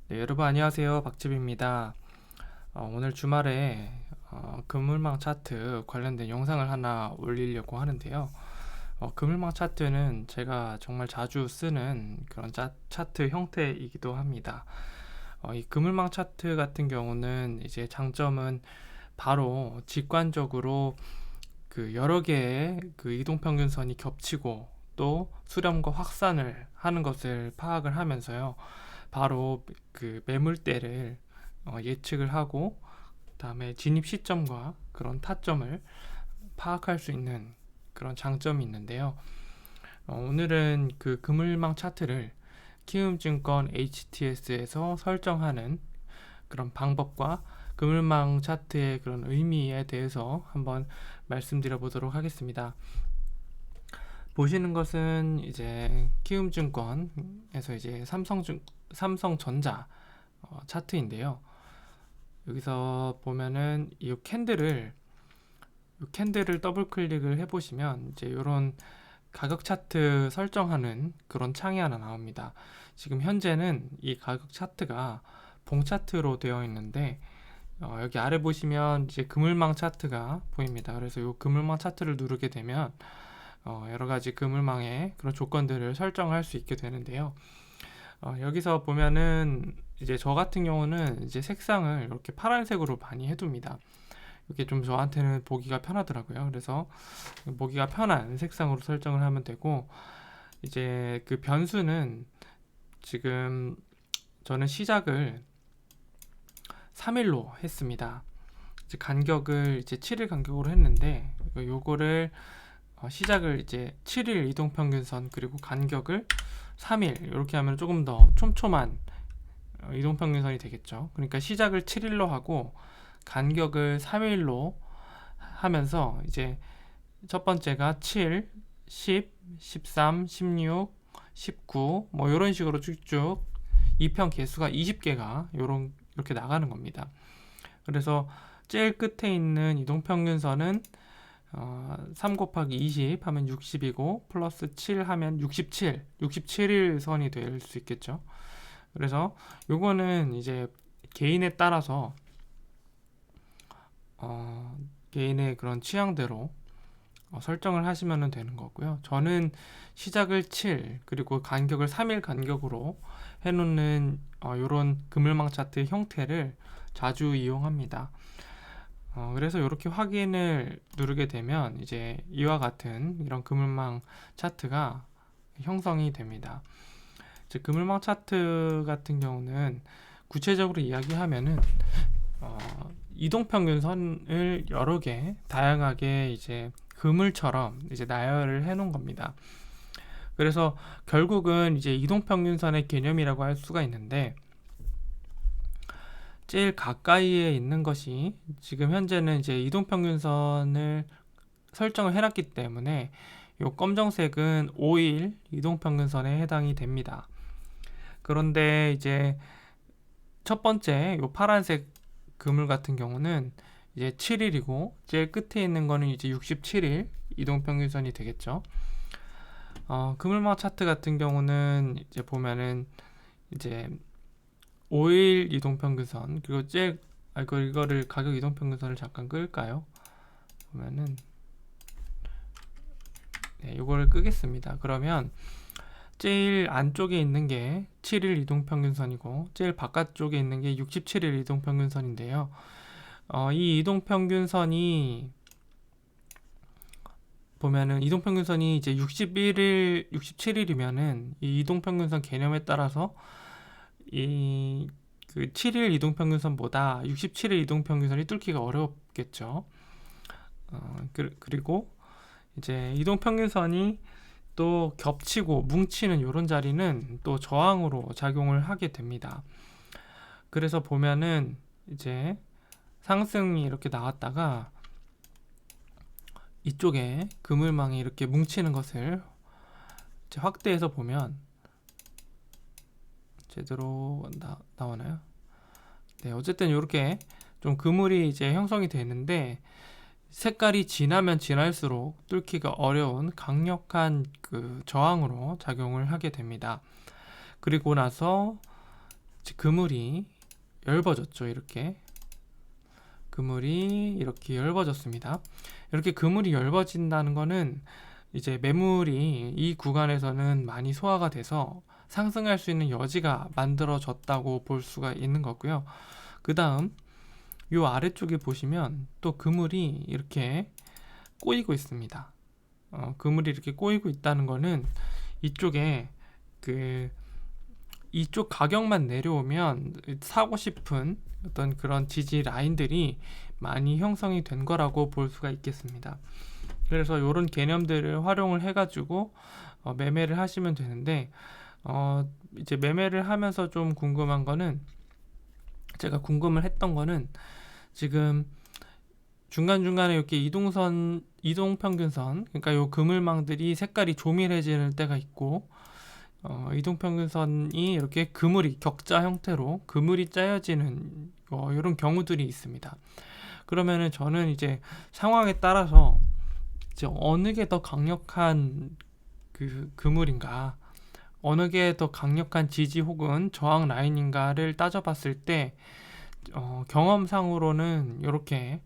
네, 여러분 안녕하세요. 박집입니다. 오늘 주말에 그물망 차트 관련된 영상을 하나 올리려고 하는데요. 그물망 차트는 제가 정말 자주 쓰는 그런 차트 형태이기도 합니다. 이 그물망 차트 같은 경우는 이제 장점은 바로 직관적으로 그 여러 개의 그 이동평균선이 겹치고 또 수렴과 확산을 하는 것을 파악을 하면서요. 바로 그 매물대를 예측을 하고 그다음에 진입 시점과 그런 타점을 파악할 수 있는 그런 장점이 있는데요. 오늘은 그 그물망 차트를 키움증권 HTS에서 설정하는 그런 방법과 그물망 차트의 그런 의미에 대해서 한번 말씀드려 보도록 하겠습니다. 보시는 것은 이제 키움증권에서 이제 삼성전자 차트인데요. 여기서 보면은 이 캔들을 더블 클릭을 해보시면 이제 이런 가격 차트 설정하는 그런 창이 하나 나옵니다. 지금 현재는 이 가격 차트가 봉 차트로 되어 있는데 여기 아래 보시면 이제 그물망 차트가 보입니다. 그래서 이 그물망 차트를 누르게 되면 여러 가지 그물망의 그런 조건들을 설정할 수 있게 되는데요. 여기서 보면은 이제 저 같은 경우는 이제 색상을 이렇게 파란색으로 많이 해둡니다. 이게 좀 저한테는 보기가 편하더라고요. 그래서 보기가 편한 색상으로 설정을 하면 되고, 이제 그 변수는 지금 저는 시작을 3일로 했습니다. 이제 간격을 이제 7일 간격으로 했는데, 요거를 시작을 이제 7일 이동평균선 그리고 간격을 3일 이렇게 하면 조금 더 촘촘한 이동평균선이 되겠죠. 그러니까 시작을 7일로 하고 간격을 3일로 하면서 이제 첫 번째가 7, 10, 13, 16, 19 뭐 이런 식으로 쭉쭉 2편 개수가 20개가 이렇게 나가는 겁니다. 그래서 제일 끝에 있는 이동평균선은 3 곱하기 20 하면 60이고 플러스 7 하면 67일 선이 될 수 있겠죠. 그래서 요거는 이제 개인에 따라서 개인의 그런 취향대로 설정을 하시면 되는 거고요. 저는 시작을 7 그리고 간격을 3일 간격으로 해놓는 요런 그물망 차트 형태를 자주 이용합니다. 그래서 이렇게 확인을 누르게 되면 이제 이와 같은 이런 그물망 차트가 형성이 됩니다. 이제 그물망 차트 같은 경우는 구체적으로 이야기하면은 이동평균선을 여러 개 다양하게 이제 그물처럼 이제 나열을 해 놓은 겁니다. 그래서 결국은 이제 이동평균선의 개념이라고 할 수가 있는데 제일 가까이에 있는 것이 지금 현재는 이제 이동평균선을 설정을 해놨기 때문에 이 검정색은 5일 이동평균선에 해당이 됩니다. 그런데 이제 첫 번째 이 파란색 그물 같은 경우는 이제 7일이고 제일 끝에 있는 거는 이제 67일 이동평균선이 되겠죠. 그물망 차트 같은 경우는 이제 보면은 이제 5일 이동평균선 그리고 이거를 가격 이동평균선을 잠깐 끌까요? 보면은 네, 이거를 끄겠습니다. 그러면 제일 안쪽에 있는 게 7일 이동평균선이고 제일 바깥쪽에 있는 게 67일 이동평균선인데요. 이 이동평균선이 보면은 이동평균선이 이제 61일, 67일이면은 이 이동평균선 개념에 따라서 이 그 7일 이동평균선보다 67일 이동평균선이 뚫기가 어렵겠죠. 그리고 이제 이동평균선이 또 겹치고 뭉치는 이런 자리는 또 저항으로 작용을 하게 됩니다. 그래서 보면은 이제 상승이 이렇게 나왔다가 이쪽에 그물망이 이렇게 뭉치는 것을 이제 확대해서 보면 제대로 나오나요? 네, 어쨌든 이렇게 좀 그물이 이제 형성이 되는데 색깔이 진하면 진할수록 뚫기가 어려운 강력한 그 저항으로 작용을 하게 됩니다. 그리고 나서 이제 그물이 얇아졌죠. 이렇게 그물이 이렇게 얇아졌습니다. 이렇게 그물이 얇아진다는 거는 이제 매물이 이 구간에서는 많이 소화가 돼서 상승할 수 있는 여지가 만들어졌다고 볼 수가 있는 거고요. 그 다음 요 아래쪽에 보시면 또 그물이 이렇게 꼬이고 있습니다. 그물이 이렇게 꼬이고 있다는 거는 이쪽에 이쪽 가격만 내려오면 사고 싶은 어떤 그런 지지 라인들이 많이 형성이 된 거라고 볼 수가 있겠습니다. 그래서 이런 개념들을 활용을 해가지고 매매를 하시면 되는데, 이제 매매를 하면서 좀 궁금한 거는, 제가 궁금을 했던 거는 지금 중간중간에 이렇게 이동평균선, 그러니까 요 그물망들이 색깔이 조밀해지는 때가 있고, 이동평균선이 이렇게 그물이 격자 형태로 그물이 짜여지는 이런 경우들이 있습니다. 그러면은 저는 이제 상황에 따라서 이제 어느 게 더 강력한 그물인가, 어느 게 더 강력한 지지 혹은 저항 라인인가를 따져봤을 때 경험상으로는 이렇게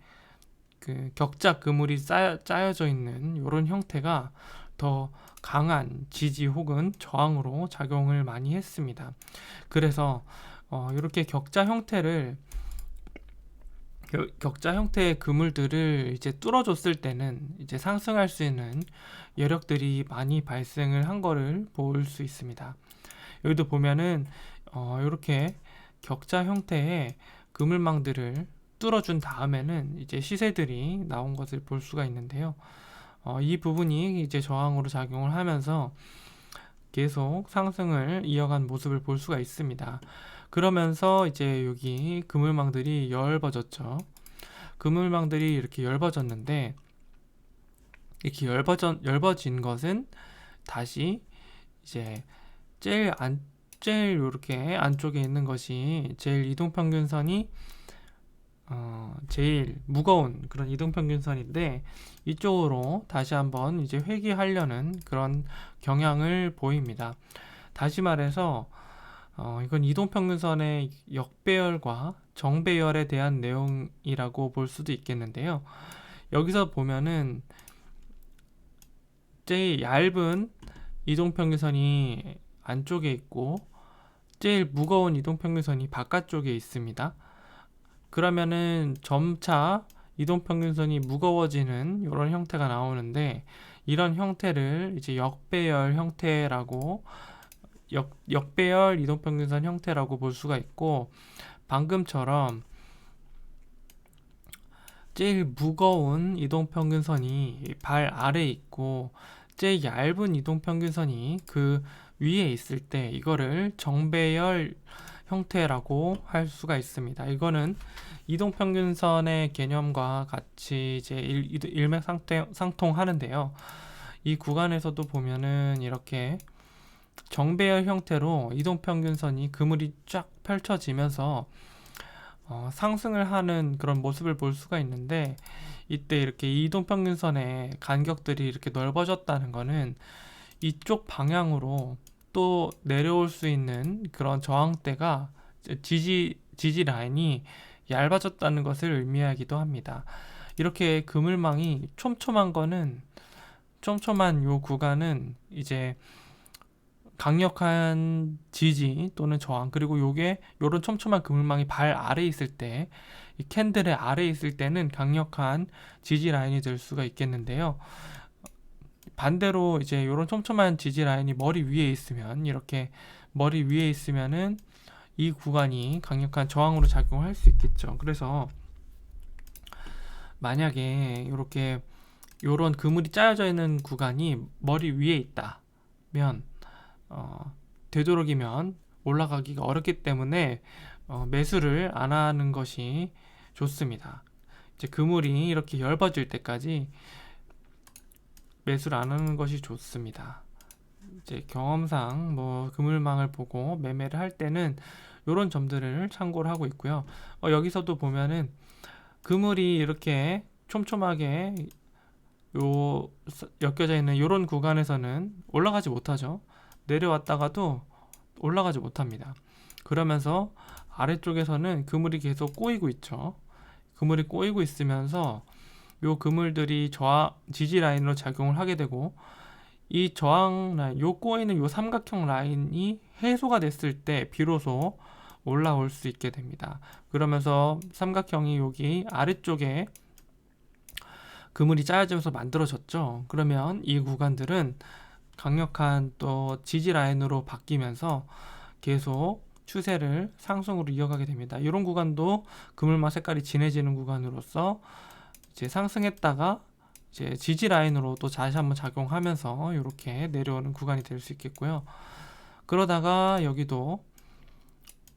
격자 그물이 짜여져 있는 이런 형태가 더 강한 지지 혹은 저항으로 작용을 많이 했습니다. 그래서 이렇게 격자 형태의 그물들을 이제 뚫어줬을 때는 이제 상승할 수 있는 여력들이 많이 발생을 한 거를 볼 수 있습니다. 여기도 보면은 이렇게 격자 형태의 그물망들을 뚫어준 다음에는 이제 시세들이 나온 것을 볼 수가 있는데요. 이 부분이 이제 저항으로 작용을 하면서 계속 상승을 이어간 모습을 볼 수가 있습니다. 그러면서 이제 여기 그물망들이 얇아졌죠. 그물망들이 이렇게 얇아졌는데, 이렇게 얇아진 것은 다시 이제 제일 이렇게 안쪽에 있는 것이 제일 이동평균선이 제일 무거운 그런 이동평균선인데, 이쪽으로 다시 한번 이제 회귀하려는 그런 경향을 보입니다. 다시 말해서 이건 이동평균선의 역배열과 정배열에 대한 내용이라고 볼 수도 있겠는데요. 여기서 보면은 제일 얇은 이동평균선이 안쪽에 있고 제일 무거운 이동평균선이 바깥쪽에 있습니다. 그러면은 점차 이동평균선이 무거워지는 이런 형태가 나오는데, 이런 형태를 이제 역배열 형태라고, 역배열 이동평균선 형태라고 볼 수가 있고, 방금처럼 제일 무거운 이동평균선이 발 아래에 있고 제일 얇은 이동평균선이 그 위에 있을 때 이거를 정배열 형태라고 할 수가 있습니다. 이거는 이동평균선의 개념과 같이 이제 일맥상통하는데요. 이 구간에서도 보면은 이렇게 정배열 형태로 이동평균선이 그물이 쫙 펼쳐지면서 상승을 하는 그런 모습을 볼 수가 있는데, 이때 이렇게 이동평균선의 간격들이 이렇게 넓어졌다는 거는 이쪽 방향으로 또 내려올 수 있는 그런 저항대가, 지지 라인이 얇아졌다는 것을 의미하기도 합니다. 이렇게 그물망이 촘촘한 요 구간은 이제 강력한 지지 또는 저항, 그리고 요런 촘촘한 그물망이 발 아래에 있을 때, 이 캔들의 아래에 있을 때는 강력한 지지 라인이 될 수가 있겠는데요. 반대로 이제 요런 촘촘한 지지 라인이 머리 위에 있으면, 이렇게 머리 위에 있으면은 이 구간이 강력한 저항으로 작용할 수 있겠죠. 그래서 만약에 이렇게 요런 그물이 짜여져 있는 구간이 머리 위에 있다면 되도록이면 올라가기가 어렵기 때문에 매수를 안 하는 것이 좋습니다. 이제 그물이 이렇게 얇아질 때까지 매수를 안 하는 것이 좋습니다. 이제 경험상 그물망을 보고 매매를 할 때는 이런 점들을 참고를 하고 있고요. 여기서도 보면은 그물이 이렇게 촘촘하게 엮여져 있는 이런 구간에서는 올라가지 못하죠. 내려왔다가도 올라가지 못합니다. 그러면서 아래쪽에서는 그물이 계속 꼬이고 있죠. 그물이 꼬이고 있으면서 요 그물들이 지지 라인으로 작용을 하게 되고, 이 저항 라인, 요 꼬이는 요 삼각형 라인이 해소가 됐을 때 비로소 올라올 수 있게 됩니다. 그러면서 삼각형이 여기 아래쪽에 그물이 짜여지면서 만들어졌죠. 그러면 이 구간들은 강력한 또 지지 라인으로 바뀌면서 계속 추세를 상승으로 이어가게 됩니다. 이런 구간도 그물망 색깔이 진해지는 구간으로서 이제 상승했다가 이제 지지 라인으로 또 다시 한번 작용하면서 이렇게 내려오는 구간이 될 수 있겠고요. 그러다가 여기도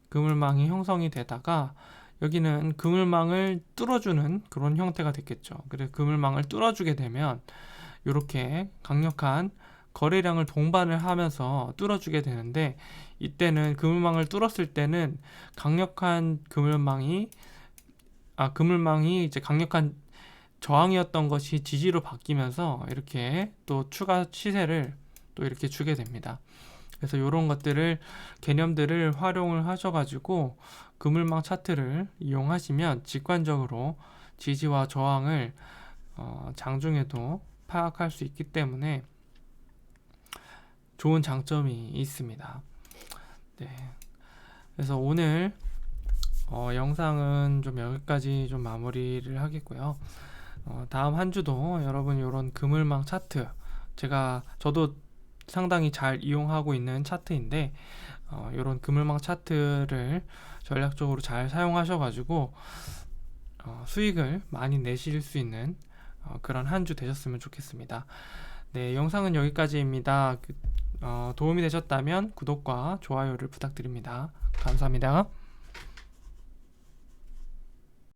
그물망이 형성이 되다가 여기는 그물망을 뚫어주는 그런 형태가 됐겠죠. 그래서 그물망을 뚫어주게 되면 이렇게 강력한 거래량을 동반을 하면서 뚫어주게 되는데, 이때는 그물망을 뚫었을 때는 강력한 그물망이 이제 강력한 저항이었던 것이 지지로 바뀌면서 이렇게 또 추가 시세를 또 이렇게 주게 됩니다. 그래서 이런 것들을 개념들을 활용을 하셔가지고 그물망 차트를 이용하시면 직관적으로 지지와 저항을 장중에도 파악할 수 있기 때문에 좋은 장점이 있습니다. 네. 그래서 오늘 영상은 좀 여기까지 좀 마무리를 하겠고요. 다음 한 주도 여러분 이런 그물망 차트, 저도 상당히 잘 이용하고 있는 차트인데, 이런 그물망 차트를 전략적으로 잘 사용하셔가지고 수익을 많이 내실 수 있는 그런 한 주 되셨으면 좋겠습니다. 네, 영상은 여기까지입니다. 도움이 되셨다면 구독과 좋아요를 부탁드립니다. 감사합니다.